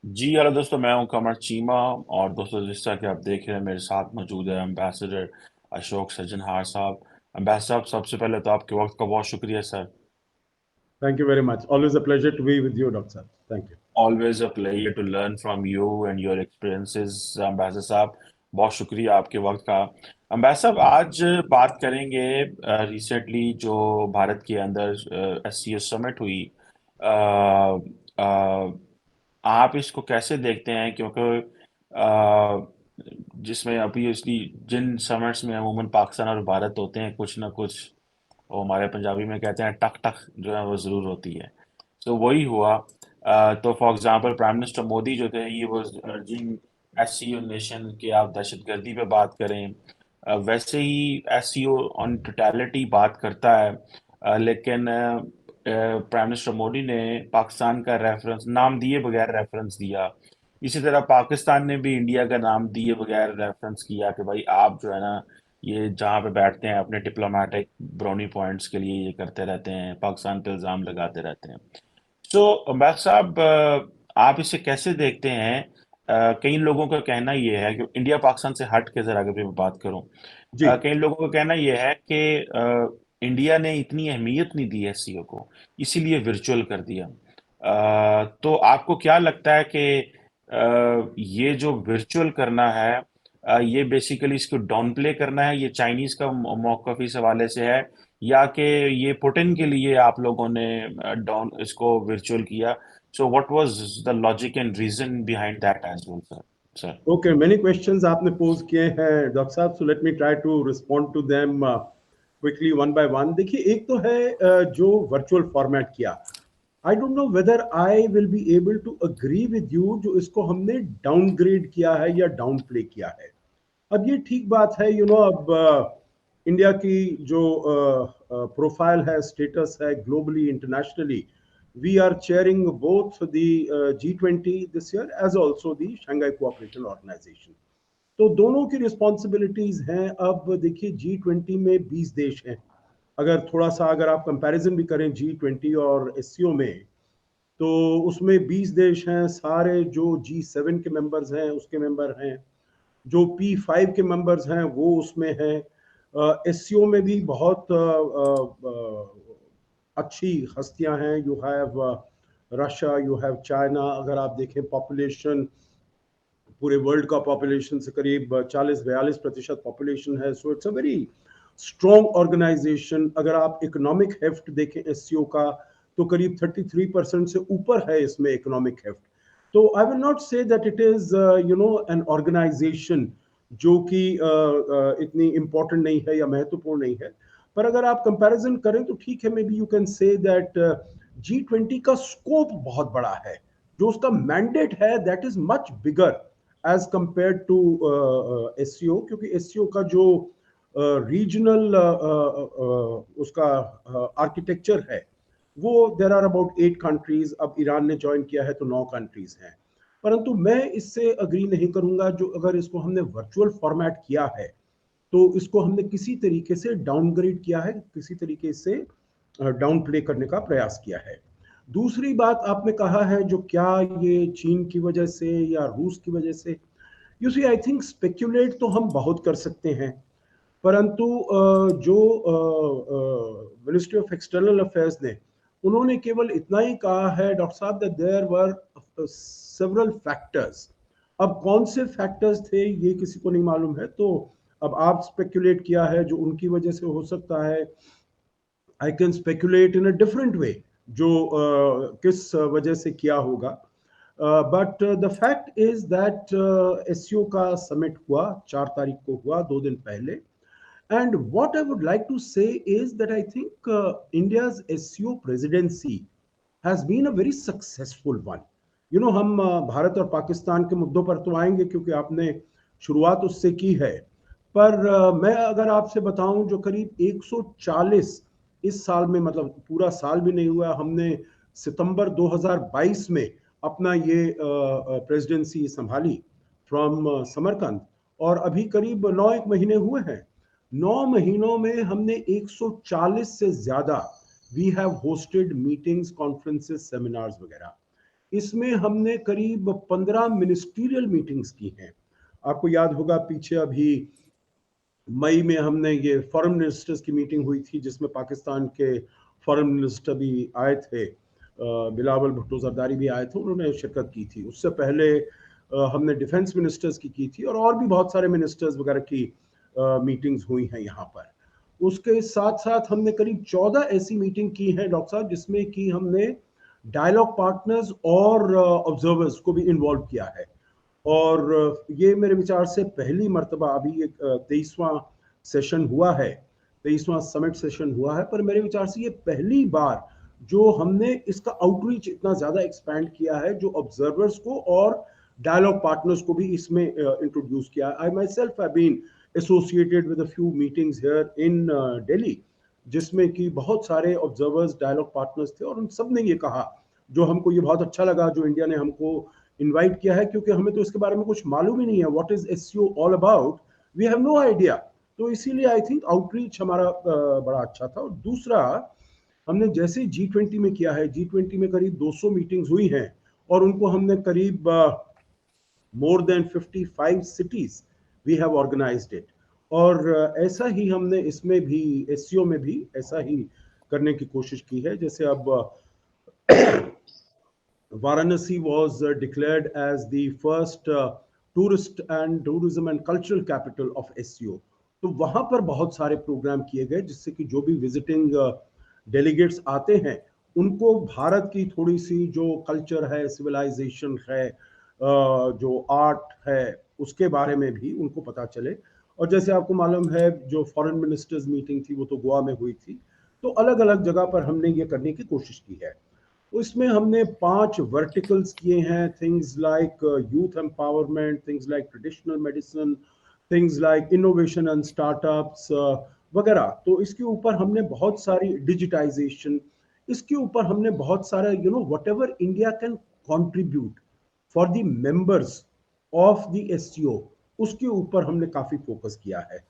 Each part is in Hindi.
जी हेलो दोस्तों, मैं हूं कमर चीमा। और दोस्तों, जिस तरह कि आप देख रहे हैं, मेरे साथ मौजूद है एम्बेसडर अशोक सज्जनहार साहब। एम्बेसडर साहब, सबसे पहले तो आपके वक्त का बहुत शुक्रिया sir. Thank you very much. Always a pleasure to be with you, Dr. Sir. Thank you. Always a pleasure to learn from you and your experiences ambassador साहब। बहुत शुक्रिया आपके वक्त का। एम्बेसडर साहब, आज बात करेंगे रिसेंटली जो भारत के अंदर एससीओ समिट हुई। अ, अ, आप इसको कैसे देखते हैं? क्योंकि जिसमें अभी इसकी जिन समर्स में अमूमन पाकिस्तान और भारत होते हैं, कुछ ना कुछ वो हमारे पंजाबी में कहते हैं टक टक जो है वो जरूर होती है। तो वही हुआ। तो for example prime minister Modi जो थे, ये वाज अर्जिंग एससीओ नेशन कि आप दहशतगर्दी पे बात करें। वैसे ही एससीओ ऑन टोटलिटी बात करता है। लेकिन प्राइम मिनिस्टर मोदी ने पाकिस्तान का रेफरेंस नाम दिए बगैर रेफरेंस दिया। इसी तरह पाकिस्तान ने भी इंडिया का नाम दिए बगैर रेफरेंस किया कि भाई आप जो है ना, ये जहाँ पे बैठते हैं अपने डिप्लोमेटिक ब्राउनी पॉइंट्स के लिए ये करते रहते हैं, पाकिस्तान पे इल्ज़ाम लगाते रहते हैं। तो अम्बैद साहब, आप इसे कैसे देखते हैं? कई लोगों का कहना ये है कि इंडिया पाकिस्तान से हट के जरा अगर मैं बात करूं, जी। कई लोगों का कहना ये है कि इंडिया ने इतनी अहमियत नहीं दी एससीओ को, इसीलिए वर्चुअल कर दिया। तो आपको क्या लगता है कि ये जो वर्चुअल करना है, ये बेसिकली इसको डाउन प्ले करना है, ये चाइनीज का मौकफ इस हवाले से है, या कि ये पुतिन के लिए आप लोगों ने डाउन इसको वर्चुअल किया? So what was the logic and reason behind that as well sir? Sir. Okay, many questions आपने पोज किए हैं डॉक्टर साहब, so let me try to respond to them quickly one by one. देखिए, एक तो है जो वर्चुअल फॉर्मेट किया। I don't know whether I will be able to agree with you जो इसको हमने डाउनग्रेड किया है या डाउन प्ले किया है। अब ये ठीक बात है, अब इंडिया की जो प्रोफाइल है, स्टेटस है globally, internationally, we are chairing both the G20 this year as also the Shanghai cooperation organisation. तो दोनों की रिस्पॉन्सिबिलिटीज हैं। अब देखिए, G20 में 20 देश हैं। अगर आप कंपैरिजन भी करें G20 और एससीओ में, तो उसमें 20 देश हैं। सारे जो G7 के मेंबर्स हैं उसके मेंबर हैं, जो P5 के मेंबर्स हैं वो उसमें हैं। एससीओ में भी बहुत अच्छी हस्तियां हैं। You have Russia, you have China. अगर आप देखें पॉपुलेशन, पूरे वर्ल्ड का पॉपुलेशन से करीब 40-42% पॉपुलेशन है। So it's a very strong organisation. अगर आप इकोनॉमिक हेफ्ट देखें एससीओ का, तो करीब 33% से ऊपर है इसमें इकोनॉमिक हेफ्ट। तो I will not say that it is an organisation जो कि इतनी इंपॉर्टेंट नहीं है या महत्वपूर्ण नहीं है। पर अगर आप कंपैरिजन करें तो ठीक है, may be you can say that G20 का स्कोप बहुत बड़ा है। जो उसका मैंडेट है that is much bigger as compared to SCO, क्योंकि एससीओ का जो रीजनल उसका आर्किटेक्चर है, वो देर आर अबाउट 8 कंट्रीज। अब ईरान ने ज्वाइन किया है तो 9 कंट्रीज हैं। परंतु मैं इससे अग्री नहीं करूंगा जो अगर इसको हमने वर्चुअल फॉर्मेट किया है तो इसको हमने किसी तरीके से डाउनग्रेड किया है, किसी तरीके से डाउन प्ले करने का प्रयास किया है। दूसरी बात आपने कहा है जो क्या ये चीन की वजह से या रूस की वजह से, you see, I think speculate तो हम बहुत कर सकते हैं। परंतु जो मिनिस्ट्री ऑफ एक्सटर्नल अफेयर्स ने, उन्होंने केवल इतना ही कहा है डॉक्टर साहब that there were several factors. अब कौन से फैक्टर्स थे ये किसी को नहीं मालूम है। तो अब आप स्पेक्यूलेट किया है जो उनकी वजह से हो सकता है। I can speculate in a different way जो किस वजह से किया होगा। But the fact is that SCO का समिट हुआ, 4 तारीख को हुआ, 2 दिन पहले। And what I would like to say is that I think India's SCO presidency has been a very successful one. हम भारत और पाकिस्तान के मुद्दों पर तो आएंगे क्योंकि आपने शुरुआत उससे की है। पर मैं अगर आपसे बताऊं, जो करीब 140 इस साल में, मतलब पूरा साल भी नहीं हुआ, हमने सितंबर 2022 में अपना ये प्रेसिडेंसी संभाली फ्रॉम समरकंद। और अभी करीब 9 एक महीने हुए हैं। 9 महीनों में हमने 140 से ज्यादा we have hosted meetings, conferences, seminars वगैरह। इसमें हमने करीब 15 मिनिस्ट्रियल मीटिंग्स की हैं। आपको याद होगा पीछे अभी मई में हमने ये फॉरेन मिनिस्टर्स की मीटिंग हुई थी, जिसमें पाकिस्तान के फॉरेन मिनिस्टर भी आए थे, बिलावल भुट्टो जरदारी भी आए थे, उन्होंने शिरकत की थी। उससे पहले हमने डिफेंस मिनिस्टर्स की थी, और भी बहुत सारे मिनिस्टर्स वगैरह की मीटिंग्स हुई हैं यहाँ पर। उसके साथ साथ हमने करीब 14 ऐसी मीटिंग की हैं डॉक्टर साहब, जिसमें कि हमने डायलॉग पार्टनर्स और ऑब्जर्वर्स को भी इन्वॉल्व किया है। और ये मेरे विचार से पहली मर्तबा, अभी एक 23वां सेशन हुआ है, 23वां समिट सेशन हुआ है, पर मेरे विचार से ये पहली बार जो हमने इसका आउटरीच इतना ज़्यादा एक्सपैंड किया है, जो ऑब्जर्वर्स को और डायलॉग पार्टनर्स को भी इसमें इंट्रोड्यूस किया। I myself have been associated with a few meetings here in Delhi, जिसमें कि बहुत सारे ऑब्जर्वर्स डायलॉग पार्टनर्स थे, और उन सब ने ये कहा, जो हमको ये बहुत अच्छा लगा, जो इंडिया ने हमको इनवाइट किया है, क्योंकि हमें तो इसके बारे में कुछ मालूम ही नहीं है, what is SCO all about, we have no idea. तो इसीलिए आई थिंक आउटरीच हमारा बड़ा अच्छा था। और दूसरा, हमने जैसे G20 में किया है, G20 में करीब 200 मीटिंग्स हुई हैं, और उनको हमने करीब more than 55 cities we have organised it. और ऐसा ही हमने इसमें भी, एससीओ में भी ऐसा ही करने की कोशिश की है। जैसे अब Varanasi was declared as the first tourism and cultural capital of SCO. तो वहां पर बहुत सारे प्रोग्राम किए गए, जिससे कि जो भी विजिटिंग डेलीगेट्स आते हैं, उनको भारत की थोड़ी सी जो कल्चर है, सिविलाइजेशन है, जो आर्ट है, उसके बारे में भी उनको पता चले। और जैसे आपको मालूम है, जो फॉरेन मिनिस्टर्स मीटिंग थी वो तो गोवा में हुई थी, तो अलग अलग जगह पर हमने ये करने की कोशिश की है। उसमें हमने 5 वर्टिकल्स किए हैं, things like youth empowerment, things like traditional medicine, things like innovation and startups वगैरह। तो इसके ऊपर हमने बहुत सारी डिजिटाइजेशन, इसके ऊपर हमने बहुत सारा whatever India can contribute for the members of the SCO, उसके ऊपर हमने काफी फोकस किया है।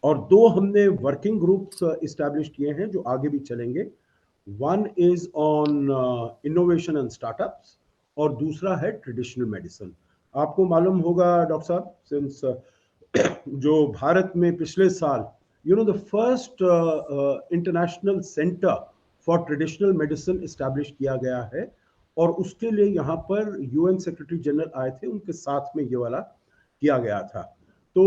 और 2 हमने वर्किंग ग्रुप्स इस्टेब्लिश किए हैं, जो आगे भी चलेंगे। One is on innovation and startups, और दूसरा है ट्रेडिशनल मेडिसिन। आपको मालूम होगा डॉक्टर साहब, सिंस जो भारत में पिछले साल the first international centre for traditional medicine establish किया गया है, और उसके लिए यहाँ पर यूएन सेक्रेटरी जनरल आए थे, उनके साथ में ये वाला किया गया था। तो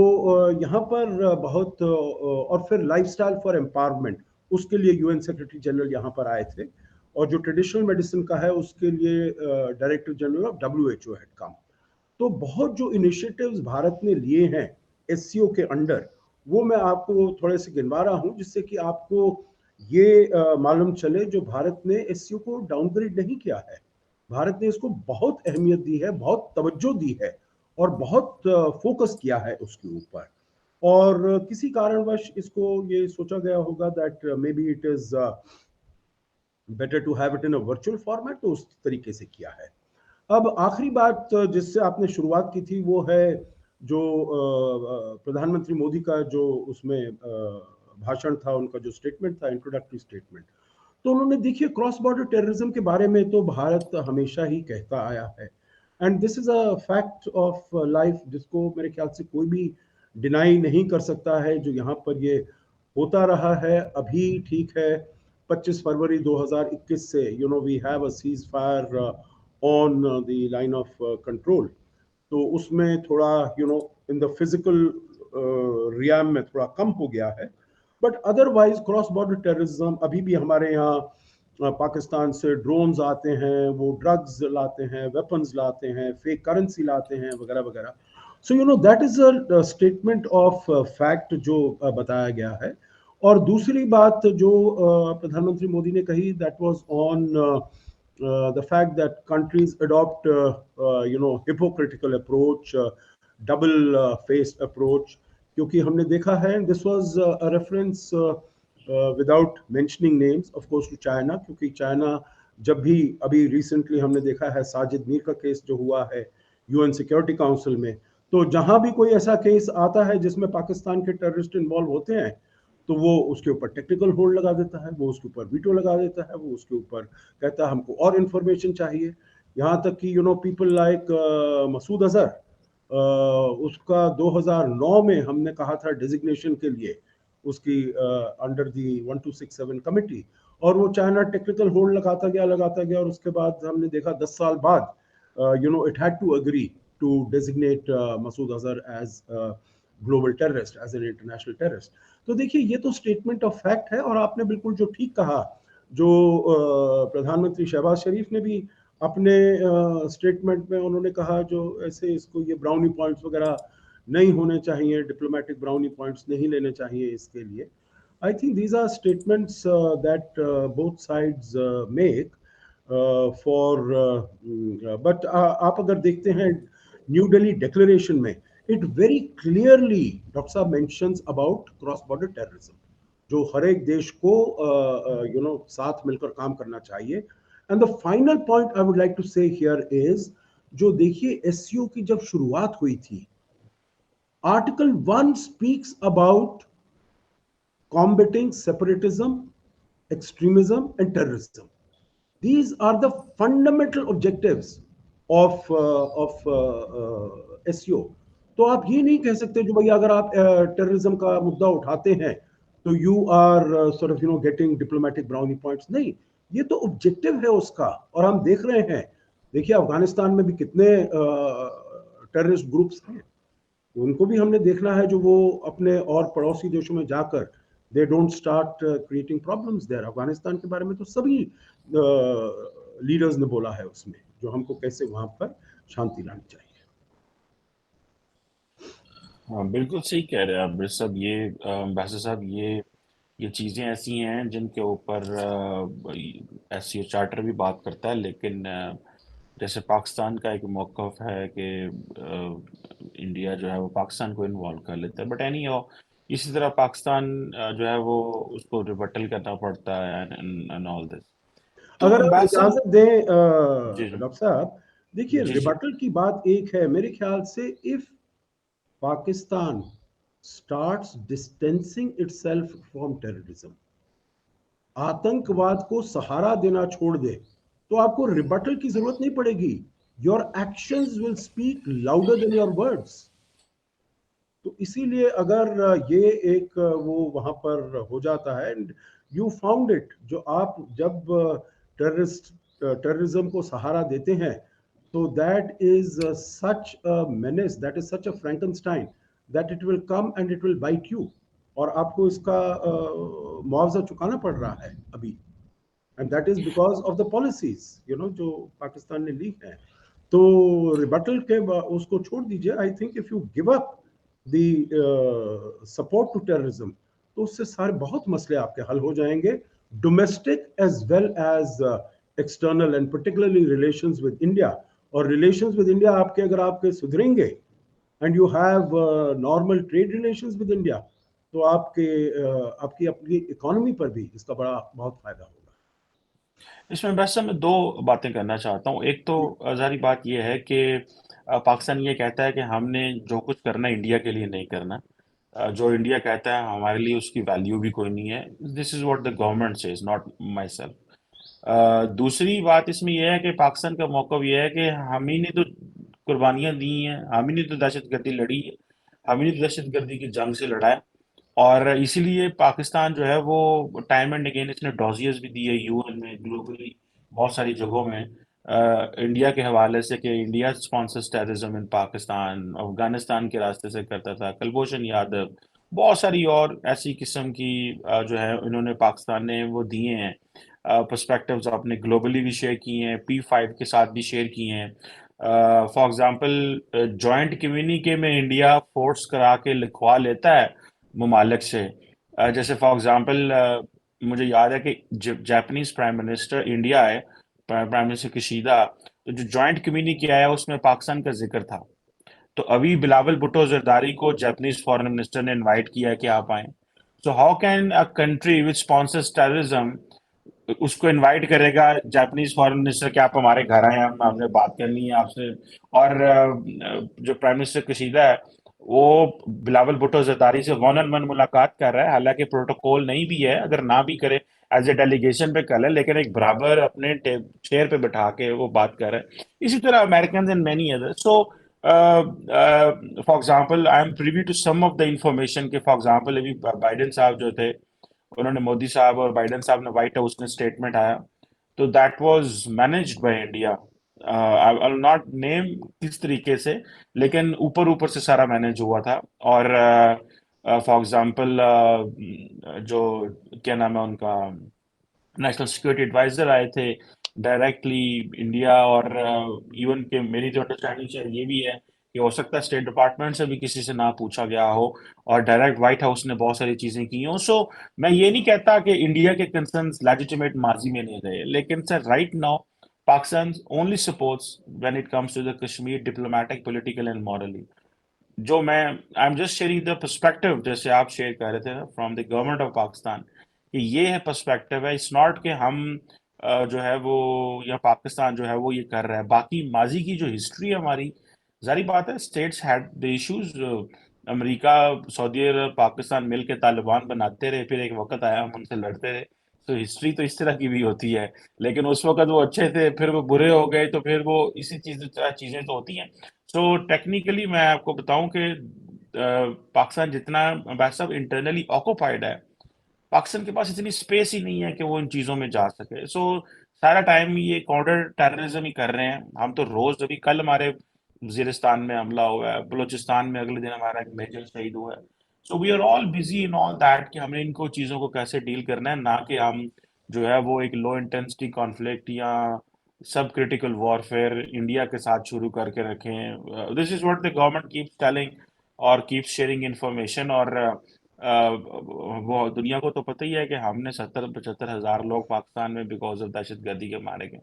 यहाँ पर बहुत और फिर लाइफस्टाइल फॉर एम्पावरमेंट, उसके लिए यूएन सेक्रेटरी जनरल यहाँ पर आए थे, और जो ट्रेडिशनल मेडिसिन का है उसके लिए director general of WHO had come. तो बहुत जो इनिशिएटिव्स भारत ने लिए हैं एससीओ के अंडर, वो मैं आपको थोड़े से गिनवा रहा हूँ, जिससे कि आपको ये मालूम चले, जो भारत ने एससीओ को डाउनग्रेड नहीं किया है, भारत ने इसको बहुत अहमियत दी है, बहुत तवज्जो दी है, और बहुत फोकस किया है उसके ऊपर। और किसी कारणवश इसको ये सोचा गया होगा that may be it is better to have it in a virtual format, तो उस तरीके से किया है। अब आखिरी बात जिससे आपने शुरुआत की थी, वो है जो प्रधानमंत्री मोदी का जो उसमें भाषण था, उनका जो स्टेटमेंट था, इंट्रोडक्टरी स्टेटमेंट। तो उन्होंने, देखिए, क्रॉस बॉर्डर टेररिज्म के बारे में तो भारत हमेशा ही कहता आया है, and this is a fact of life, जिसको मेरे ख्याल से कोई भी डिनाई नहीं कर सकता है। जो यहाँ पर ये होता रहा है, अभी ठीक है, 25 फरवरी 2021 से we have a ceasefire on the line of control. तो उसमें थोड़ा इन द फिजिकल रियाम में थोड़ा कम हो गया है, but otherwise cross border terrorism अभी भी हमारे यहाँ पाकिस्तान से ड्रोन्स आते हैं, वो ड्रग्स लाते हैं, वेपन्स लाते हैं, फेक करेंसी लाते हैं, वगैरह वगैरह। So that is a statement of fact जो बताया गया है। और दूसरी बात जो प्रधानमंत्री मोदी ने कही, that was on the fact that countries adopt hypocritical approach, double faced approach, क्योंकि हमने देखा है, this was a reference without mentioning names of course to China, क्योंकि चाइना जब भी, अभी रिसेंटली हमने देखा है साजिद मीर का केस जो हुआ है यूएन सिक्योरिटी काउंसिल में, तो जहां भी कोई ऐसा केस आता है जिसमें पाकिस्तान के टेररिस्ट इन्वॉल्व होते हैं, तो वो उसके ऊपर टेक्निकल होल्ड लगा देता है, वो उसके ऊपर वीटो लगा देता है, वो उसके ऊपर कहता है हमको और इन्फॉर्मेशन चाहिए। यहाँ तक कि पीपल लाइक मसूद अजहर, उसका 2009 में हमने कहा था डेजिग्नेशन के लिए उसकी अंडर दी 1267 कमिटी, और वो चाइना टेक्निकल होल्ड लगाता गया और उसके बाद हमने देखा 10 साल बाद it had to agree to designate Masood Azhar as global terrorist, as an international terrorist. तो देखिए ये तो स्टेटमेंट ऑफ फैक्ट है, और आपने बिल्कुल जो ठीक कहा, जो प्रधानमंत्री शहबाज शरीफ ने भी अपने स्टेटमेंट में उन्होंने कहा, जो ऐसे इसको ये ब्राउनी पॉइंट्स वगैरह नहीं होने चाहिए, डिप्लोमेटिक ब्राउनी पॉइंट्स नहीं लेने चाहिए इसके लिए। I think these are statements that both sides make for, but आप अगर देखते हैं न्यू दिल्ली डिक्लेरेशन में, इट वेरी क्लियरली डॉक्टर साहब mentions about cross border terrorism, जो हर एक देश को साथ मिलकर काम करना चाहिए। And the final point I would like to say here is, जो देखिए एससीओ की जब शुरुआत हुई थी, article 1 speaks about combating separatism, extremism, and terrorism. These are the fundamental objectives of SEO. तो आप ये नहीं कह सकते जो भाई अगर आप टेररिज्म का मुद्दा उठाते हैं तो you are sort of getting diplomatic brownie points. नहीं, ये तो ऑब्जेक्टिव है उसका, और हम देख रहे हैं। देखिए अफगानिस्तान में भी कितने टेररिस्ट ग्रुप्स हैं, उनको भी हमने देखना है, जो वो अपने और पड़ोसी देशों में जाकर they don't start creating problems there. Afghanistan के बारे में तो सभी लीडर्स ने बोला है उसमें, जो हमको कैसे वहां पर शांति लानी चाहिए। हाँ, बिल्कुल सही कह रहे हैं आप बिर साहब। ये बासित साहब, ये चीज़ें ऐसी हैं जिनके ऊपर एससीओ चार्टर भी बात करता है, लेकिन जैसे पाकिस्तान का एक मौक़िफ़ है कि इंडिया जो है वो पाकिस्तान को इन्वॉल्व कर लेता है, बट एनी हाउ इसी तरह पाकिस्तान जो है वो उसको रिबटल करना पड़ता है एंड ऑल दिस। तो अगर आप बात साहब, इजाजत दें जी जी डॉक्टर साहब, देखिए जी जी रिबटल की बात एक है मेरे ख्याल से, if Pakistan starts distancing itself from terrorism, आतंकवाद को सहारा देना छोड़ दे, तो आपको रिबटल की जरूरत नहीं पड़ेगी। Your actions will speak louder than your words. तो इसीलिए अगर ये एक वो वहां पर हो जाता है, एंड यू फाउंड इट, जो आप जब टेररिज्म को सहारा देते हैं, तो that is such a menace, that is such a Frankenstein, that it will come and it will bite you, और आपको इसका मुआवजा चुकाना पड़ रहा है अभी। And that is because of the policies जो पाकिस्तान ने ली है। तो रिबटल के उसको छोड़ दीजिए। I think if you give up the support to terrorism, तो उससे सारे बहुत मसले आपके हल हो जाएंगे, domestic as well as external, and particularly relations with India. और रिलेशंस विद इंडिया आपके अगर आपके सुधरेंगे and you have normal trade relations with India, तो आपकी अपनी इकोनॉमी पर भी इसका बड़ा बहुत फायदा होगा। इसमें वैसे मैं दो बातें करना चाहता हूँ। एक तो ज़ाहिर बात यह है कि पाकिस्तान ये कहता है कि हमने जो कुछ करना है इंडिया के लिए नहीं करना। जो इंडिया कहता है हमारे लिए उसकी वैल्यू भी कोई नहीं है। This is what the government says, not my self. दूसरी बात इसमें यह है कि पाकिस्तान का मौक़िफ़ ये है कि हम ही ने तो कुर्बानियाँ दी हैं, हम ही ने तो दहशतगर्दी लड़ी है, हम ही ने तो दहशतगर्दी की जंग से लड़ा है। और इसीलिए पाकिस्तान जो है वो टाइम एंड अगेन इसने डॉजियर्स भी दी है यूएन में, ग्लोबली बहुत सारी जगहों में, इंडिया के हवाले से कि India sponsors terrorism in Pakistan, Afghanistan के रास्ते से करता था, कुलभूषण यादव, बहुत सारी और ऐसी किस्म की जो है इन्होंने पाकिस्तान ने वो दिए हैं पर्सपेक्टिव्स, अपने ग्लोबली भी शेयर किए हैं, P5 के साथ भी शेयर किए हैं। फॉर एग्जांपल जॉइंट कम्युनिके में इंडिया फोर्स करा के लिखवा लेता है ममालिक से। जैसे फॉर एग्जांपल मुझे याद है कि जापानीज प्राइम मिनिस्टर इंडिया है, प्राइम मिनिस्टर किशीदा, तो जो जॉइंट कम्युनिके आया उसमें पाकिस्तान का जिक्र था। तो अभी बिलावल भुट्टो जरदारी को जापानीज फॉरेन मिनिस्टर ने इनवाइट किया है कि आप आए। सो how can a country which sponsors terrorism उसको इनवाइट करेगा जापानीज फॉरेन मिनिस्टर कि आप हमारे घर आए, हम हमने बात करनी है आपसे। और जो प्राइम मिनिस्टर कशीदा है वो बिलावल भुट्टो जरदारी से वन ऑन वन मुलाकात कर रहा है, हालांकि प्रोटोकॉल नहीं भी है, अगर ना भी करे एज ए डेलीगेशन पे कर ले, लेकिन एक बराबर अपने चेयर पे बैठा के वो बात कर रहे हैं। इसी तरह American and many other. So for example I am privy to some of the information के, फॉर एग्जांपल अभी बाइडेन साहब जो थे, उन्होंने मोदी साहब और बाइडेन साहब ने व्हाइट हाउस में स्टेटमेंट आया, तो that was managed by India. I will not name किस तरीके से, लेकिन ऊपर ऊपर से सारा मैनेज हुआ था। और फॉर एग्जांपल जो क्या नाम है उनका, नेशनल सिक्योरिटी एडवाइजर आए थे डायरेक्टली इंडिया, और इवन के मेरी जो अंडरस्टैंडिंग शायद ये भी है कि हो सकता है स्टेट डिपार्टमेंट से भी किसी से ना पूछा गया हो, और डायरेक्ट व्हाइट हाउस ने बहुत सारी चीजें की हों। सो मैं ये नहीं कहता कि इंडिया के कंसर्न्स लेजिटिमेट माजी में नहीं रहे, लेकिन sir right now Pakistan only supports when it comes to the Kashmir diplomatic, political and morally. जो मैं I am just sharing the perspective, जैसे आप शेयर कर रहे थे ना from the government of Pakistan, कि ये है पर्सपेक्टिव है। इट्स नॉट कि हम जो है वो, या पाकिस्तान जो है वो ये कर रहा है। बाकी माजी की जो हिस्ट्री है हमारी, जारी बात है states had the issues. America, Saudi Arab, Pakistan मिल के तालिबान बनाते रहे, फिर एक वक्त आया हम उनसे लड़ते रहे। तो हिस्ट्री तो इस तरह की भी होती है, लेकिन उस वक्त वो अच्छे थे, फिर वो बुरे हो गए, तो फिर वो इसी चीजें तो होती हैं। सो टेक्निकली मैं आपको बताऊं कि पाकिस्तान जितना वैसा इंटरनली ऑक्युपाइड है, पाकिस्तान के पास इतनी स्पेस ही नहीं है कि वो इन चीजों में जा सके। सो सारा टाइम ये काउंटर टेररिज्म ही कर रहे हैं हम। तो रोज, अभी कल हमारे वजीरिस्तान में हमला हुआ है, बलूचिस्तान में अगले दिन हमारा एक मेजर शहीद हुआ है। So we are all busy in all that कि हमने इनको चीजों को कैसे डील करना है, ना कि हम जो है वो एक लो इंटेंसिटी कॉन्फ्लिक्ट या सब क्रिटिकल वॉरफेयर इंडिया के साथ शुरू करके रखें। This is what the government keeps telling और कीप शेयरिंग इंफॉर्मेशन। और वो दुनिया को तो पता ही है कि हमने 70-75 हज़ार लोग पाकिस्तान में बिकॉज ऑफ दहशतगर्दी के मारे गए।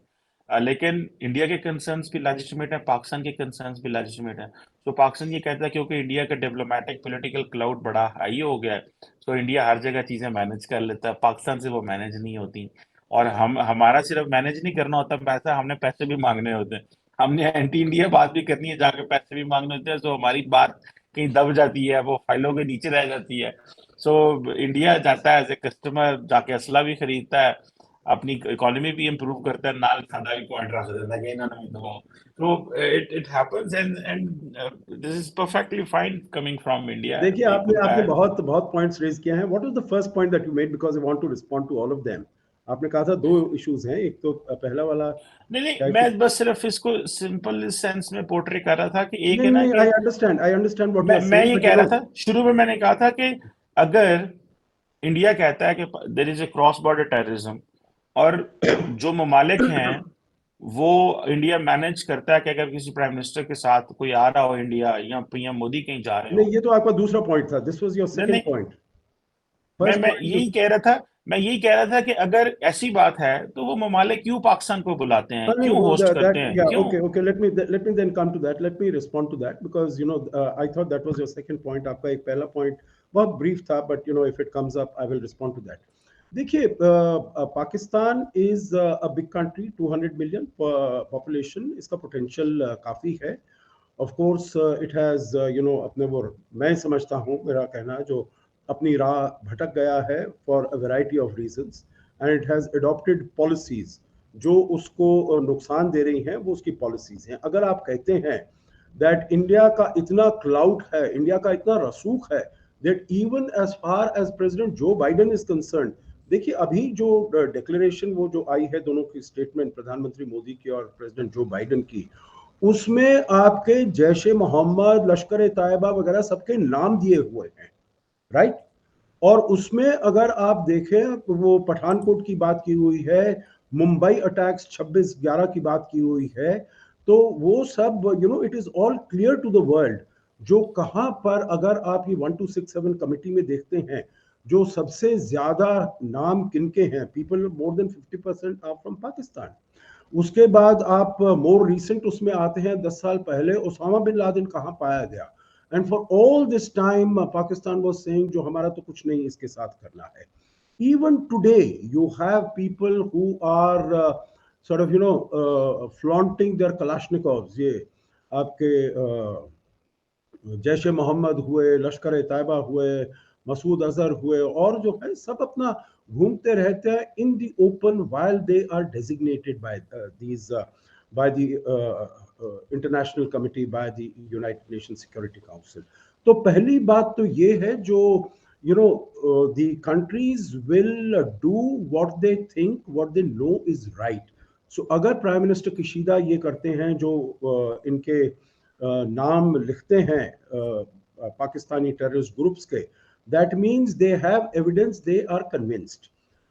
लेकिन इंडिया के कंसर्न्स भी लेजिटिमेट है, पाकिस्तान के कंसर्न्स भी लेजिटिमेट है। तो पाकिस्तान ये कहता है क्योंकि इंडिया का डिप्लोमेटिक पॉलिटिकल क्लाउड बड़ा हाई हो गया है, तो इंडिया हर जगह चीजें मैनेज कर लेता है, पाकिस्तान से वो मैनेज नहीं होती। और हम हमारा सिर्फ मैनेज नहीं करना होता पैसा, हमने पैसे भी मांगने होते हैं। हमने एंटी इंडिया बात भी करनी है, जाके पैसे भी मांगने होते हैं, तो हमारी बात कहीं दब जाती है, वो फाइलों के नीचे रह जाती है। सो इंडिया जाता है एज ए कस्टमर, जाके असला भी खरीदता है, अपनी इकोनॉमी भी इंप्रूव करता है, नाल साडा भी पॉइंट रख देता है कि इन्होंने भी दबाओ। तो it happens, and this is perfectly fine coming from India. देखिए, ये आपने होता आपने है। बहुत बहुत पॉइंट्स रेज किए हैं। What was the first point that you made, because I want to respond to all of them. आपने कहा था दो इश्यूज हैं, एक तो पहला वाला नहीं क्या नहीं, है कि मैं बस सिर्फ इसको सिंपल सेंस में पोर्ट्रे कर रहा था कि एक है नहीं ना नहीं, कि आई अंडरस्टैंड व्हाट यू मैं आर मैं सेइंग, ये बट कह रहा था, शुरू में मैंने कहा था कि अगर इंडिया कहता है कि there is a cross border terrorism, और जो ममालिक हैं वो इंडिया मैनेज करता है कि अगर किसी प्राइम मिनिस्टर के साथ कोई आ रहा हो इंडिया, या पीएम मोदी कहीं जा रहे नहीं, हो। ये तो आपका दूसरा पॉइंट था। दिस वाज योर नहीं सेकंड नहीं, पॉइंट। मैं फर्स्ट मैं पॉइंट जो यही कह रहा था, मैं यही कह रहा था कि अगर ऐसी बात है तो वो ममालिक क्यों पाकिस्तान को बुलाते हैं, नहीं, क्यों वो होस्ट करते that, हैं, yeah, क्यों? okay, let me then come to that. Let me respond to that because I thought that was your second point. आपका एक पहला point बहुत brief था, but if it comes up I will respond to that. देखिए, Pakistan is a big country, 200 million population. इसका potential काफी है। Of course, it has अपने वो, मैं समझता हूँ, मेरा कहना है, जो अपनी राह भटक गया है for a variety of reasons, and it has adopted policies जो उसको नुकसान दे रही हैं। वो उसकी पॉलिसीज हैं। अगर आप कहते हैं दैट इंडिया का इतना क्लाउड है, इंडिया का इतना रसूख है, that even as far as president Joe Biden is concern, देखिए अभी जो डिक्लेरेशन वो जो आई है, दोनों की स्टेटमेंट, प्रधानमंत्री मोदी की और प्रेसिडेंट जो बाइडेन की, उसमें आपके जैश ए मोहम्मद, लश्कर ए तैयबा वगैरह सबके नाम दिए हुए हैं, राइट। और उसमें अगर आप देखें तो वो पठानकोट की बात की हुई है, मुंबई अटैक्स 26/11 की बात की हुई है। तो वो सब it is all clear to the world. जो कहां पर अगर आप ये 1267 कमेटी में देखते हैं, जो सबसे ज्यादा नाम किनके हैं, people more than 50% are from Pakistan. उसके बाद आप मोर रिसेंट उसमें आते हैं, 10 साल पहले ओसामा बिन लादेन कहाँ पाया गया। And for all this time Pakistan was saying जो हमारा तो कुछ नहीं इसके साथ करना है। even today you have people who are sort of flaunting their kalashnikovs। ये आपके जैश ए मोहम्मद हुए, लश्कर ए तैयबा हुए, मसूद अजहर हुए, और जो है सब अपना घूमते रहते हैं in the open while they are designated by the international committee, by the united nation security council. तो पहली बात तो ये है जो the countries will do what they think, what they know is right. So अगर प्राइम मिनिस्टर किशीदा ये करते हैं जो इनके नाम लिखते हैं पाकिस्तानी टेररिस्ट ग्रुप्स के, that means they have evidence, they are convinced.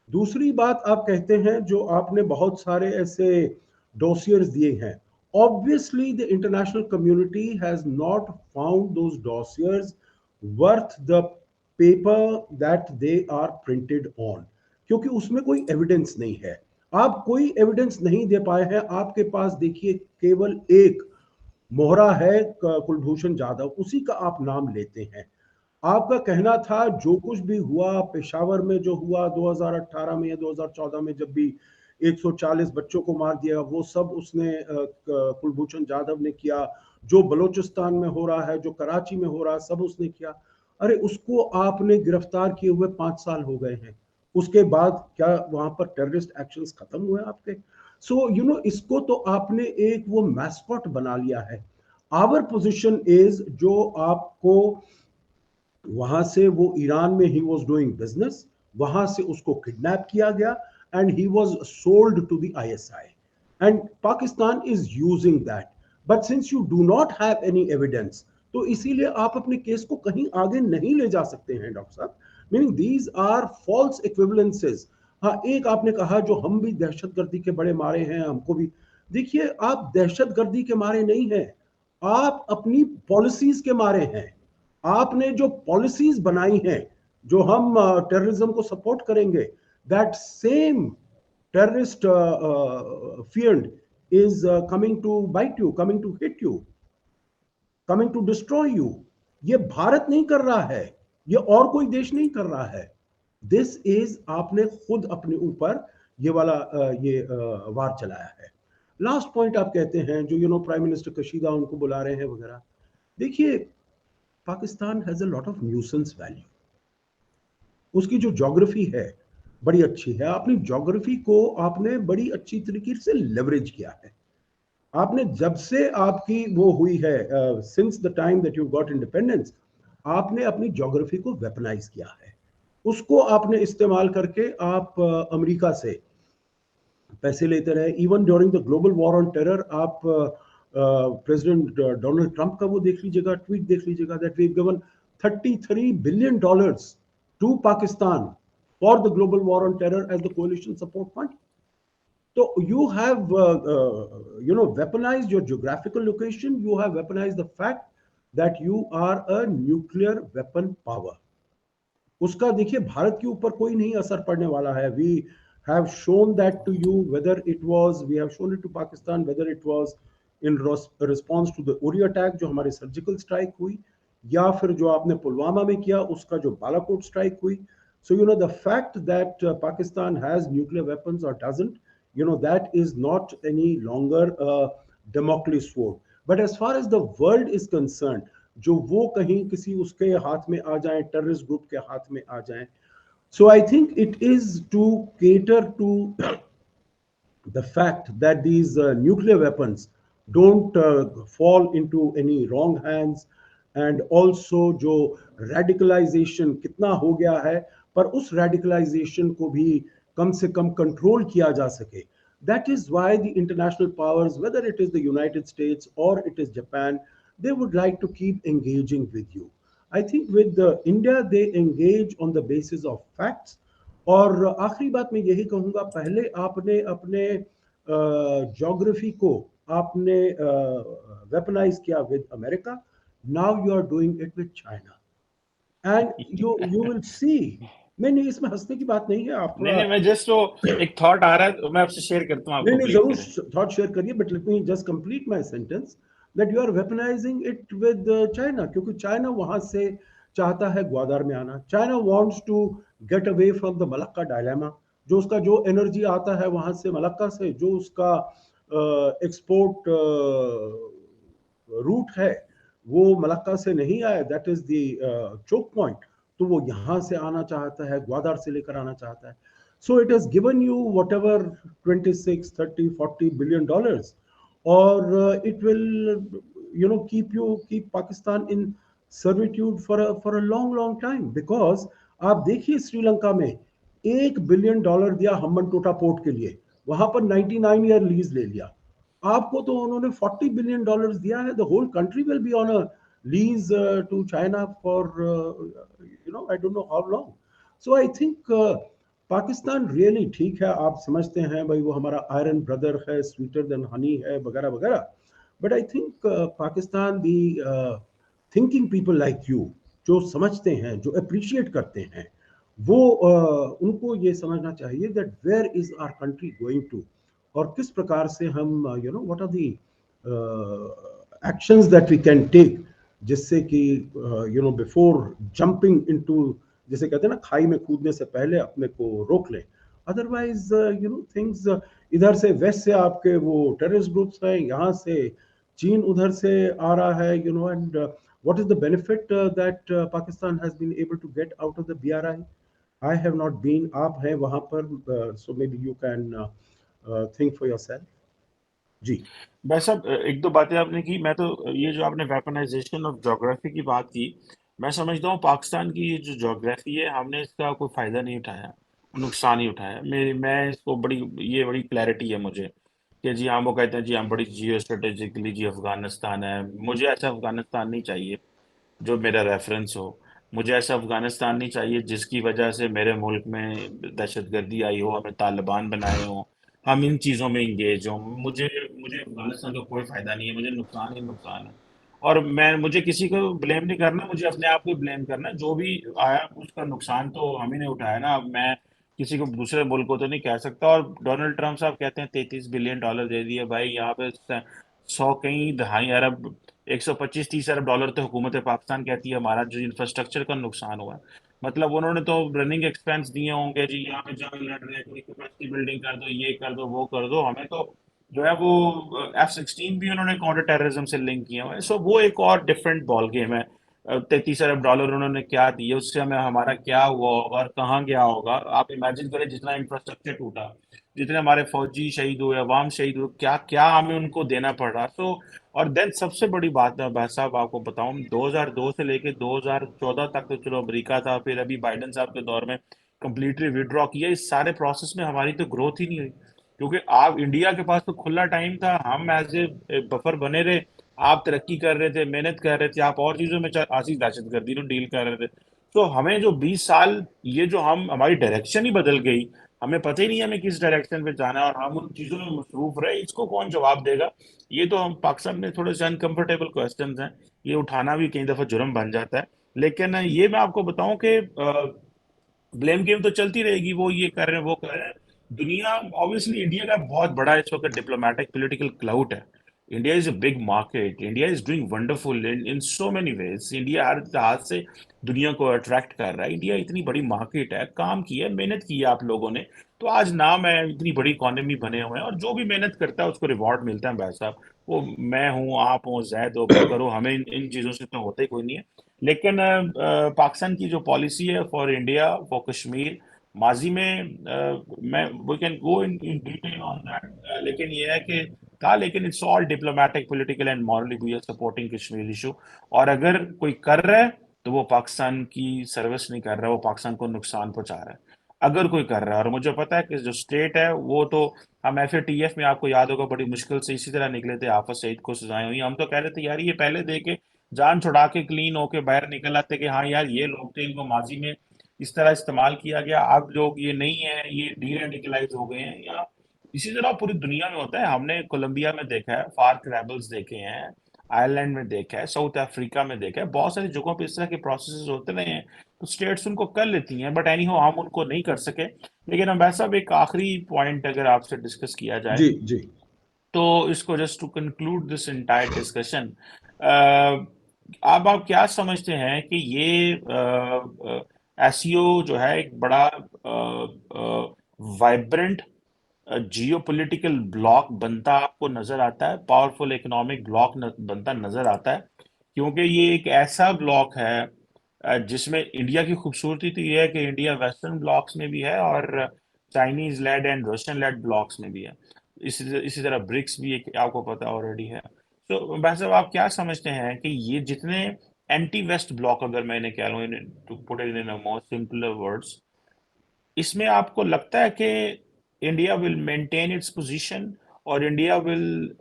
दूसरी बात आप कहते हैं जो आपने बहुत सारे ऐसे डोसियर्स दिए हैं, obviously the international community has not found those dossiers worth the paper that they are printed on, क्योंकि उसमें कोई एविडेंस नहीं है। आप कोई एविडेंस नहीं दे पाए हैं। आपके पास देखिए केवल एक मोहरा है कुलभूषण जाधव, उसी का आप नाम लेते हैं। आपका कहना था जो कुछ भी हुआ पेशावर में, जो हुआ 2018 में या 2014 में जब भी 140 बच्चों को मार दिया, वो सब उसने कुलभूषण जाधव ने किया। जो बलोचिस्तान में हो रहा है, जो कराची में हो रहा है, सब उसने किया। अरे उसको आपने गिरफ्तार किए हुए 5 साल हो गए हैं, उसके बाद क्या वहां पर टेररिस्ट एक्शंस खत्म हुए आपके? सो इसको तो आपने एक वो मैस्कॉट बना लिया है। आवर पोजीशन इज जो आपको वहां से वो ईरान में ही वाज डूइंग बिजनेस, वहां से उसको किडनैप किया गया and he was sold to the ISI and Pakistan is using that. But since you do not have any evidence, तो इसीलिए आप अपने केस को कहीं आगे नहीं ले जा सकते हैं डॉक्टर साहब। Meaning these are false equivalences. हाँ, एक आपने कहा जो हम भी दहशतगर्दी के बड़े मारे हैं, हमको भी। देखिए, आप दहशतगर्दी के मारे नहीं हैं, आप अपनी पॉलिसीज के मारे हैं। आपने जो पॉलिसीज बनाई हैं, जो हम टेररिज्म को सपोर्ट करेंगे, that same terrorist field is coming to bite you, coming to hit you, coming to destroy you. ये भारत नहीं कर रहा है, ये और कोई देश नहीं कर रहा है। दिस इज आपने खुद अपने ऊपर ये वाला वार चलाया है। लास्ट पॉइंट आप कहते हैं जो प्राइम मिनिस्टर कशीदा उनको बुला रहे हैं वगैरह। देखिए, Pakistan has a lot of nuisance value. उसकी जो ज्योग्राफी है बड़ी अच्छी है। अपनी ज्योग्राफी को आपने बड़ी अच्छी तरीके से लेवरेज किया है। आपने जब से आपकी वो हुई है, since the time that you got independence, आपने अपनी ज्योग्राफी को वेपनाइज किया है। उसको आपने इस्तेमाल करके आप अमेरिका से पैसे लेते रहे। Even during the global war on terror, आप प्रेसिडेंट डोनाल्ड ट्रंप का वो देख लीजिएगा, ट्वीट देख लीजिएगा, that we given $33 billion to Pakistan for the global war on terror as the coalition support fund. So you have, weaponized your geographical location. You have weaponized the fact that you are a nuclear weapon power. उसका देखिए भारत के ऊपर कोई नहीं असर पड़ने वाला है। We have shown that to you, whether it was, we have shown it to Pakistan, whether it was in response to the Uri attack जो हमारे सर्जिकल स्ट्राइक हुई, या फिर जो आपने पुलवामा में किया उसका जो बालाकोट स्ट्राइक हुई। So the fact that Pakistan has nuclear weapons or doesn't, that is not any longer a Damocles sword. But as far as the world is concerned, जो वो कहीं किसी उसके हाथ में आ जाए, टेररिस्ट ग्रुप के हाथ में आ जाए, so I think it is to cater to the fact that these nuclear weapons don't fall into any wrong hands, and also जो radicalization कितना हो गया है, पर उस radicalization को भी कम से कम कंट्रोल किया जा सके। That is why the international powers, whether it is the United States or it is Japan, they would like to keep engaging with you. I think with India, they engage on the basis of facts. और आखिरी बात मैं यही कहूँगा, पहले आपने अपने ज्योग्राफी को आपने वेपनाइज किया with America, now you are doing it with China, and you will see. नहीं, इसमें हंसने की बात नहीं है। आप नहीं, मैं जस्ट एक थॉट आ रहा है, मैं आपसे शेयर करता हूं, आपको नहीं, जरूर थॉट शेयर करिए, but let me just complete my sentence that you are weaponizing it with China, क्योंकि चाइना वहां से चाहता है ग्वादर में आना। China wants to get away from the Malacca dilemma. जो उसका जो एनर्जी आता है वहां से, मलक्का से, जो उसका एक्सपोर्ट रूट है, वो मलक्का से नहीं आया। That is the choke point. तो वो यहाँ से आना चाहता है, ग्वादर से लेकर आना चाहता है. So it has given you whatever 26, 30, 40 billion dollars, or it will, keep Pakistan in servitude for a long time. Because आप देखिए श्रीलंका में $1 बिलियन दिया हम्बन टोटा पोर्ट के लिए, वहां पर 99 ईयर लीज ले लिया. आपको तो उन्होंने $40 बिलियन दिया है. The whole country will be on a lease to China for I don't know how long. So I think Pakistan really ठीक है, आप समझते हैं भाई वो हमारा आयरन ब्रदर है, स्वीटर देन हनी है, वगैरह वगैरह. But I think Pakistan the thinking people like you, जो समझते हैं, जो अप्रिशिएट करते हैं, वो उनको ये समझना चाहिए that where is our country going to, और किस प्रकार से हम what are the actions that we can take, जिससे कि बिफोर जंपिंग इनटू, जैसे कहते हैं ना, खाई में कूदने से पहले अपने को रोक लें. अदरवाइज थिंग्स, इधर से वेस्ट से आपके वो टेररिस्ट ग्रुप्स हैं, यहाँ से चीन उधर से आ रहा है, and what is the benefit that Pakistan has been able to get out of the BRI? I have not been. आप हैं वहाँ पर, so maybe you can think for yourself. जी. भाई साहब, एक दो बातें आपने की, मैं तो ये जो आपने वेपनाइजेशन ऑफ ज्योग्राफी की बात की, मैं समझता हूँ पाकिस्तान की ये जो ज्योग्राफी है, हमने इसका कोई फायदा नहीं उठाया, नुकसान ही उठाया. मैं इसको ये बड़ी क्लैरिटी है मुझे कि जी हाँ, वो कहते हैं जी हम बड़ी जियो स्ट्रेटेजिकली जी अफगानिस्तान है. मुझे ऐसा अफगानिस्तान नहीं चाहिए जो मेरा रेफरेंस हो. मुझे ऐसा अफगानिस्तान नहीं चाहिए जिसकी वजह से मेरे मुल्क में दहशतगर्दी आई हो, हमें तालिबान बनाए हो, हम इन चीज़ों में इंगेज हों. मुझे मुझे अफगानिस्तान का कोई फ़ायदा नहीं है, मुझे नुकसान ही नुकसान है. और मुझे किसी को ब्लेम नहीं करना, मुझे अपने आप को ब्लेम करना है. जो भी आया उसका नुकसान तो हम ही ने उठाया ना. अब मैं किसी को, दूसरे मुल्क को तो नहीं कह सकता. और डोनाल्ड ट्रंप साहब कहते हैं $33 बिलियन दे दिए. भाई यहाँ पे 100, कहीं 2.5 अरब, 125-30 अरब डॉलर तो हुकूमत पाकिस्तान कहती है हमारा जो इंफ्रास्ट्रक्चर का नुकसान हुआ है. मतलब उन्होंने तो रनिंग एक्सपेंस दिए होंगे जी, यहाँ पे जंग लड़ रहे हैं, कोई कैपेसिटी बिल्डिंग कर दो, ये कर दो, वो कर दो. हमें तो जो है वो F-16 भी उन्होंने काउंटर टेररिज्म से लिंक किया हुआ है. सो वो एक और डिफरेंट बॉल गेम है. 33 अरब डॉलर उन्होंने क्या दिए, उससे हमें हमारा क्या हुआ होगा और कहाँ गया होगा. आप इमेजिन करें जितना इंफ्रास्ट्रक्चर टूटा, जितने हमारे फौजी शहीद हुए, अवाम शहीद हुए, क्या क्या हमें उनको देना पड़ रहा. सो और देन सबसे बड़ी बात है भाई साहब, आपको बताऊं, 2002 से लेके 2014 तक तो चलो अमेरिका था, फिर अभी बाइडेन साहब के दौर में कंप्लीटली विड्रॉ किया. इस सारे प्रोसेस में हमारी तो ग्रोथ ही नहीं हुई, क्योंकि आप इंडिया के पास तो खुला टाइम था, हम एज ए बफर बने रहे. आप तरक्की कर रहे थे, मेहनत कर रहे थे, आप और चीजों में आशीष दहशतगर्दी में डील कर रहे थे. तो हमें जो 20 साल, ये जो हमारी डायरेक्शन ही बदल गई, हमें पता ही नहीं है हमें किस डायरेक्शन पे जाना है, और हम उन चीजों में मसरूफ रहे. इसको कौन जवाब देगा? ये तो हम पाकिस्तान में थोड़े से अनकंफर्टेबल क्वेश्चंस हैं, ये उठाना भी कई दफा जुर्म बन जाता है. लेकिन ये मैं आपको बताऊं कि ब्लेम गेम तो चलती रहेगी. वो ये कर रहे हैं, वो कर रहे हैं. दुनिया, ऑब्वियसली इंडिया का बहुत बड़ा इस वक्त डिप्लोमेटिक पॉलिटिकल क्लाउट है. India is a big market, India is doing wonderful in so many ways. India हर हाथ से दुनिया को अट्रैक्ट कर रहा है. इंडिया इतनी बड़ी मार्केट है, काम की है, मेहनत की है आप लोगों ने, तो आज नाम है, इतनी बड़ी इकोनॉमी बने हुए हैं. और जो भी मेहनत करता है उसको रिवॉर्ड मिलता है भाई साहब. वो मैं हूँ, आप हो, जैद हो, बकर हो, हमें इन चीज़ों से तो होता ही कोई नहीं है. लेकिन पाकिस्तान की जो पॉलिसी है फॉर इंडिया, फॉर कश्मीर, माजी में मैं we can go in detail on that. लेकिन ये है कि था, लेकिन it's all diplomatic, political and morally we are supporting Kashmir issue. और अगर कोई कर रहा है तो वो पाकिस्तान की सर्विस नहीं कर रहा है, वो पाकिस्तान को नुकसान पहुंचा रहा है. अगर कोई कर रहा है, और मुझे पता है कि जो स्टेट है वो तो, हम FATF में आपको याद होगा बड़ी मुश्किल से इसी तरह निकले थे. हाफिज सईद को सजाएं हुई, हम तो कह रहे थे यार ये पहले दे के जान छुड़ा के क्लीन होके बाहर निकल आते कि हाँ यार ये लोग थे, इनको माजी में इस तरह इस्तेमाल किया गया, अब लोग ये नहीं है, ये डीरेडिकलाइज हो गए हैं. या इसी तरह पूरी दुनिया में होता है. हमने कोलंबिया में देखा है, फार्क रेबल्स देखे हैं, आयरलैंड में देखा है, साउथ अफ्रीका में देखा है, बहुत सारी जगहों पे इस तरह के प्रोसेसेस होते रहे हैं. तो स्टेट्स उनको कर लेती हैं, बट एनी हो हम उनको नहीं कर सके. लेकिन हम वैसा भी एक आखिरी पॉइंट अगर आपसे डिस्कस किया जाए, जी. जी. तो इसको just to conclude this entire discussion, अब आप क्या समझते हैं कि ये SEO जो है एक बड़ा वाइब्रेंट जियोपॉलिटिकल ब्लॉक बनता आपको नजर आता है, पावरफुल इकोनॉमिक ब्लॉक बनता नजर आता है? क्योंकि ये एक ऐसा ब्लॉक है जिसमें इंडिया की खूबसूरती तो ये है कि इंडिया वेस्टर्न ब्लॉक्स में भी है और Chinese led and Russian led blocks में भी है। इसी तरह ब्रिक्स भी एक आपको पता ऑलरेडी है। तो भाई साहब, आप क्या समझते हैं कि ये जितने एंटी वेस्ट ब्लॉक, अगर मैं इन्हें कह लूँ, to put it in more simpler words, इसमें आपको लगता है कि India will maintain its position और India will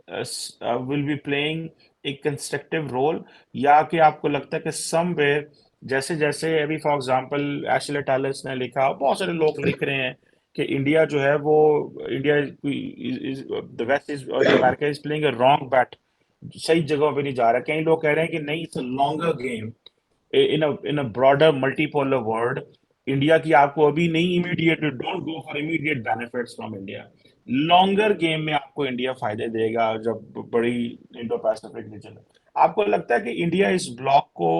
be playing a constructive role, या कि आपको लगता है कि समवेयर, जैसे जैसे अभी फॉर एग्जांपल एशले टैलस ने लिखा, बहुत सारे लोग लिख रहे हैं कि इंडिया जो है वो, India is the west is और America is playing a wrong bat, सही जगह पे नहीं जा रहा। कई लोग कह रहे हैं कि नहीं, it's a longer game in a broader multipolar world। India की आपको अभी नहीं immediate, don't go for immediate benefits from India. Longer game में आपको इंडिया फायदे देगा जब बड़ी इंडो पैसिफिक रीजन है। आपको लगता है कि इंडिया इस ब्लॉक को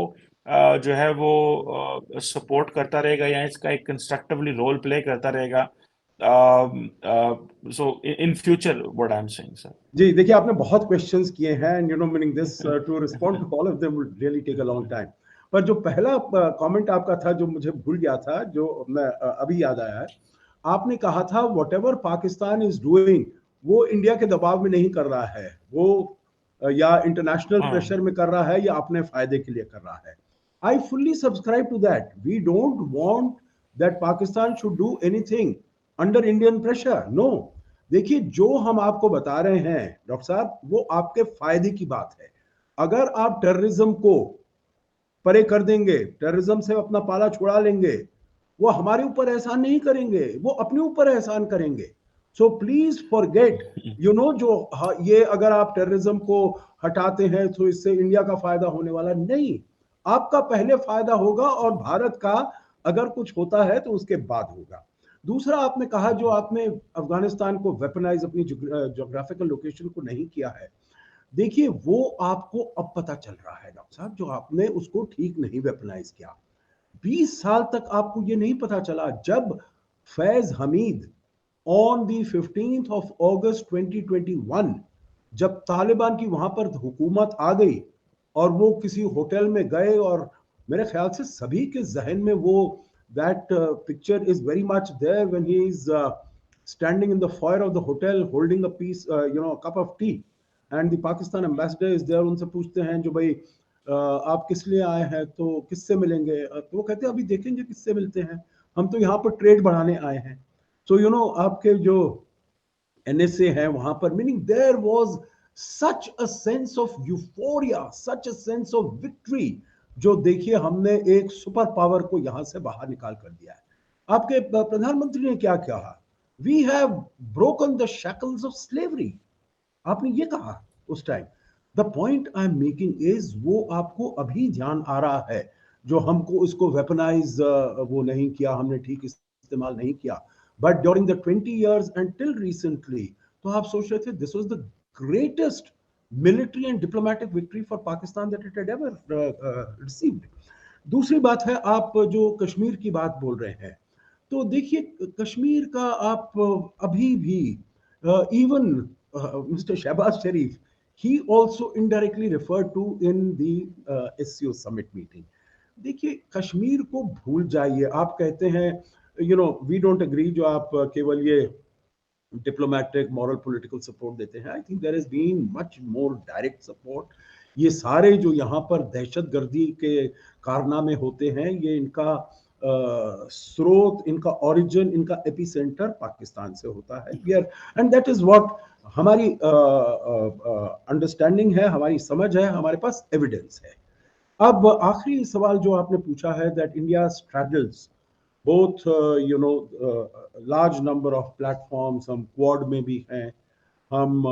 जो है वो सपोर्ट करता रहेगा या इसका एक कंस्ट्रक्टिवली रोल प्ले करता रहेगा? So in future, what I am saying sir. जी देखिए, आपने बहुत क्वेश्चंस किए हैं and meaning this to respond to all of them would really take a long time. पर जो पहला कमेंट आपका था जो मुझे भूल गया था, जो मैं अभी याद आया है, आपने कहा था what ever Pakistan is doing वो इंडिया के दबाव में नहीं कर रहा है, वो या इंटरनेशनल हाँ। प्रेशर में कर रहा है या अपने फायदे के लिए कर रहा है। I fully subscribe to that. We don't want that Pakistan should do anything under Indian pressure, no. देखिए, जो हम आपको बता रहे हैं डॉक्टर साहब, वो आपके फायदे की बात है। अगर आप टेररिज्म को परे कर देंगे, टेररिज्म से अपना पाला छुड़ा लेंगे, वो हमारे ऊपर एहसान नहीं करेंगे, वो अपने ऊपर एहसान करेंगे। सो प्लीज फॉरगेट, ये अगर आप टेररिज्म को हटाते हैं तो इससे इंडिया का फायदा होने वाला नहीं। आपका पहले फायदा होगा और भारत का अगर कुछ होता है तो उसके बाद होगा। दूसरा, आपने कहा जो आपने अफगानिस्तान को वेपनाइज, अपनी जोग्राफिकल लोकेशन को नहीं किया है, देखिए वो आपको अब पता चल रहा है डॉक्टर साहब, जो आपने उसको ठीक नहीं वेपनाइज किया। 20 साल तक आपको ये नहीं पता चला। जब Faiz Hamid on the 15th of August 2021, जब तालिबान की वहां पर हुकूमत आ गई और वो किसी होटल में गए, और मेरे ख्याल से सभी के जहन में वो that picture is very much there when he is standing in the foyer of the hotel holding a piece, a cup of tea, and the Pakistan ambassador is there. उनसे पूछते हैं जो भाई आप किस लिए आए हैं, तो किससे मिलेंगे, तो वो कहते हैं अभी देखेंगे किससे मिलते हैं, हम तो यहाँ पर ट्रेड बढ़ाने आए हैं। सो आपके जो एनएसए है वहां पर, meaning there was such a sense of euphoria, such a sense of victory, जो देखिए हमने एक सुपर पावर को यहां से बाहर निकाल कर दिया है। आपके प्रधानमंत्री ने क्या कहा, we have broken the shackles of slavery, आपने ये कहा उस time. The point I am making is, वो आपको अभी ध्यान आ रहा है, जो हमको इसको वेपनाइज वो नहीं किया, हमने ठीक इस्तेमाल नहीं किया। But during the 20 years and till recently, तो आप सोच रहे थे this was the greatest military and diplomatic victory for Pakistan that it had ever received. दूसरी बात है, आप जो कश्मीर की बात बोल रहे हैं, तो देखिए कश्मीर का आप अभी भी even Mr. Shehbaz Sharif, he also indirectly referred to in the SCO summit meeting. देखिए कश्मीर को भूल जाइए। आप कहते हैं वी डोंट एग्री, जो आप केवल ये डिप्लोमेटिक मॉरल पॉलिटिकल सपोर्ट देते हैं। I think there has been much more direct support. ये सारे जो यहाँ पर दहशतगर्दी के कारनामे होते हैं, ये इनका स्रोत, इनका ओरिजिन, इनका एपिसेंटर पाकिस्तान से होता है। We are, and that is what हमारी अंडरस्टैंडिंग है, हमारी समझ है, हमारे पास एविडेंस है। अब आखिरी सवाल जो आपने पूछा है, that India struggles both large number of platforms, हम क्वाड में भी हैं, हम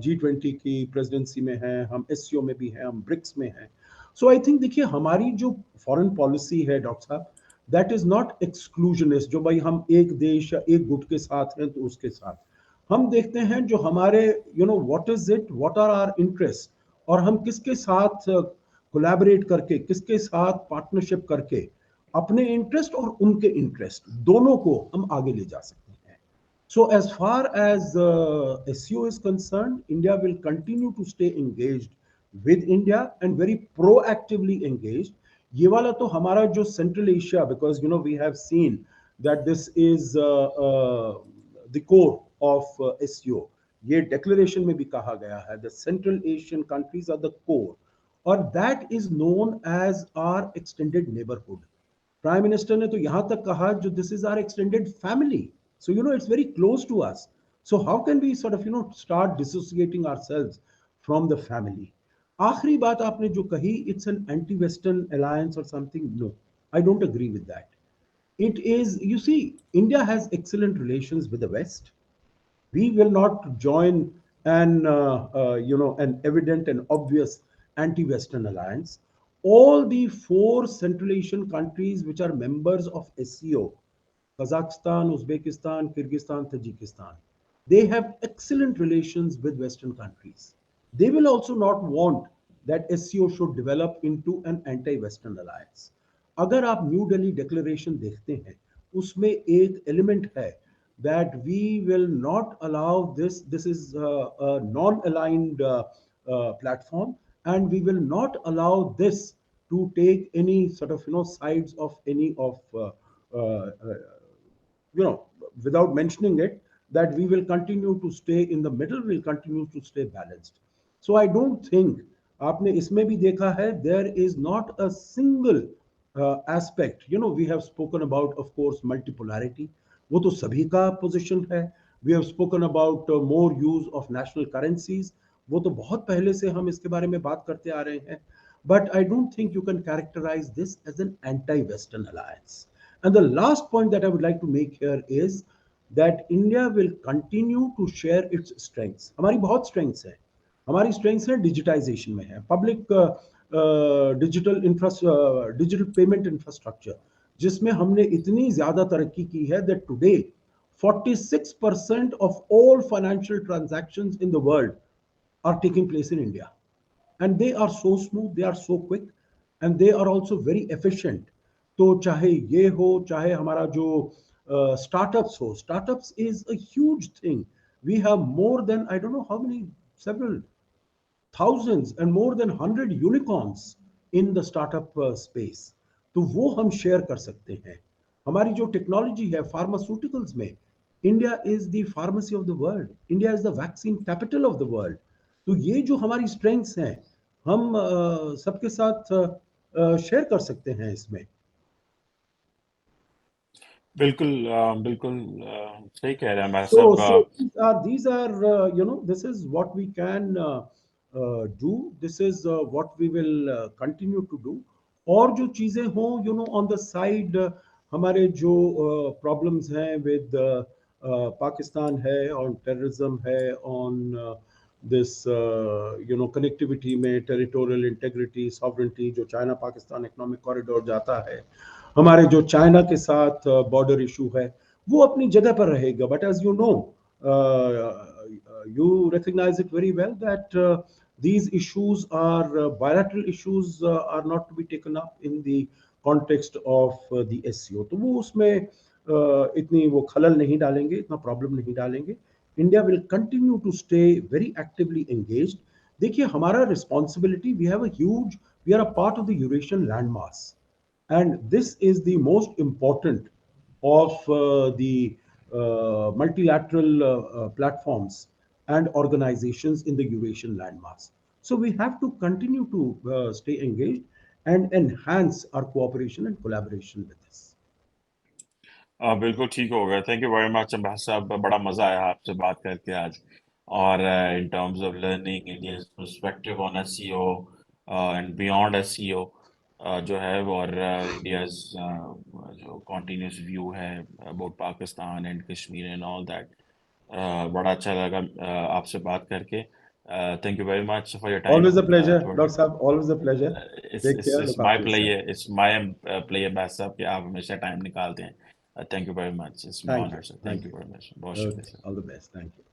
G20 की प्रेसिडेंसी में हैं, हम SCO में भी हैं, हम ब्रिक्स में हैं। सो आई थिंक देखिए हमारी जो फॉरेन पॉलिसी है डॉक्टर साहब, दैट इज नॉट एक्सक्लूजनिस्ट, जो भाई हम एक देश या एक गुट के साथ हैं तो उसके साथ। हम देखते हैं जो हमारे what is it, what are our interest, और हम किसके साथ कोलैबोरेट करके, किसके साथ पार्टनरशिप करके अपने इंटरेस्ट और उनके इंटरेस्ट दोनों को हम आगे ले जा सकते हैं। So as far as SEO is concerned, India will continue to stay engaged with India and very proactively engaged. ये वाला तो हमारा जो central Asia, because you know we have seen that this is the core of SCO, ये डिक्लेरेशन में भी कहा गया है, the central Asian countries are the core, और that is known as our extended neighbourhood. Prime minister ने तो यहां तक कहा जो this is our extended family, so you know it's very close to us, so how can we sort of you know start dissociating ourselves from the family. आखिरी बात आपने जो कही, it's an anti western alliance और something, no, I don't agree with that. It is, you see, India has excellent relations with the West. We will not join an evident and obvious anti-Western alliance. All the 4 Central Asian countries which are members of SCO, Kazakhstan, Uzbekistan, Kyrgyzstan, Tajikistan, they have excellent relations with Western countries. They will also not want that SCO should develop into an anti-Western alliance. अगर आप न्यू दिल्ली डिक्लेरेशन देखते हैं, उसमें एक एलिमेंट है that we will not allow this is a non-aligned platform, and we will not allow this to take any sort of sides of any of you know without mentioning it, that we will continue to stay in the middle, will continue to stay balanced. So I don't think, आपने इसमें भी देखा है, there is not a single aspect, we have spoken about, of course, multipolarity, वो तो सभी का पोजीशन है, we have spoken about more use of national currencies, वो तो बहुत पहले से हम इसके बारे में बात करते आ रहे हैं, but I don't think you can characterize this as an anti-Western alliance. And the last point that I would like to make here is that India will continue to share its strengths. हमारी बहुत strengths है, हमारी strengths है digitization में है, public डिजिटल पेमेंट इंफ्रास्ट्रक्चर, जिसमें हमने इतनी ज्यादा तरक्की की है that today 46% of all financial transactions in the world are taking place in India, and they are so smooth, they are so quick, and they are also very efficient. तो चाहे ये हो, चाहे हमारा जो स्टार्टअप्स हो, startups is a huge thing, we have more than I don't know how many, several thousands and more than 100 unicorns in the startup space, तो वो हम शेयर कर सकते हैं। हमारी जो टेक्नोलॉजी है फार्मास्यूटिकल्स में, India is the pharmacy of the world, India is the vaccine capital of the world. तो ये जो हमारी स्ट्रेंथ्स हैं, हम सबके साथ शेयर कर सकते हैं इसमें। बिल्कुल बिल्कुल सही कह रहे हैं मैं So, सब। so these are this is what we can do. This is what we will continue to do. और जो चीजें हों, on the side, हमारे जो problems हैं with Pakistan है, on terrorism है, on this connectivity में, territorial integrity, sovereignty, जो चाइना पाकिस्तान इकोनॉमिक कॉरिडोर जाता है, हमारे जो चाइना के साथ बॉर्डर इशू है, वो अपनी जगह पर रहेगा, but as you know, you recognize it very well that these issues are bilateral issues, are not to be taken up in the context of the SCO, तो वो उसमें इतनी वो खलल नहीं डालेंगे, इतना प्रॉब्लम नहीं डालेंगे। India will continue to stay very actively engaged. देखिए हमारा responsibility, we have a huge, we are a part of the Eurasian land mass, and this is the most important of the multilateral platforms and organizations in the Eurasian landmass. So we have to continue to stay engaged and enhance our cooperation and collaboration with this. बिल्कुल ठीक हो गया। Thank you very much Abbas साहब, बड़ा मज़ा आया आपसे बात करके आज। और in terms of learning India's perspective on SEO and beyond SEO जो है, और इंडियाज जो कॉन्टिन्यूस व्यू है about Pakistan and Kashmir and all that, बड़ा अच्छा लगा आपसे बात करके। Thank you very much for your time. Always a pleasure, Dr. Saab. Always a pleasure. Take care. It's Look my after play yourself. It's my play Abbas साहब कि आप हमेशा टाइम निकालते हैं। Thank you very much. It's my Thank honor, you. sir. Thank Thank you you. very much. बहुत Okay. शुक्रिया, sir. All the best. Thank you.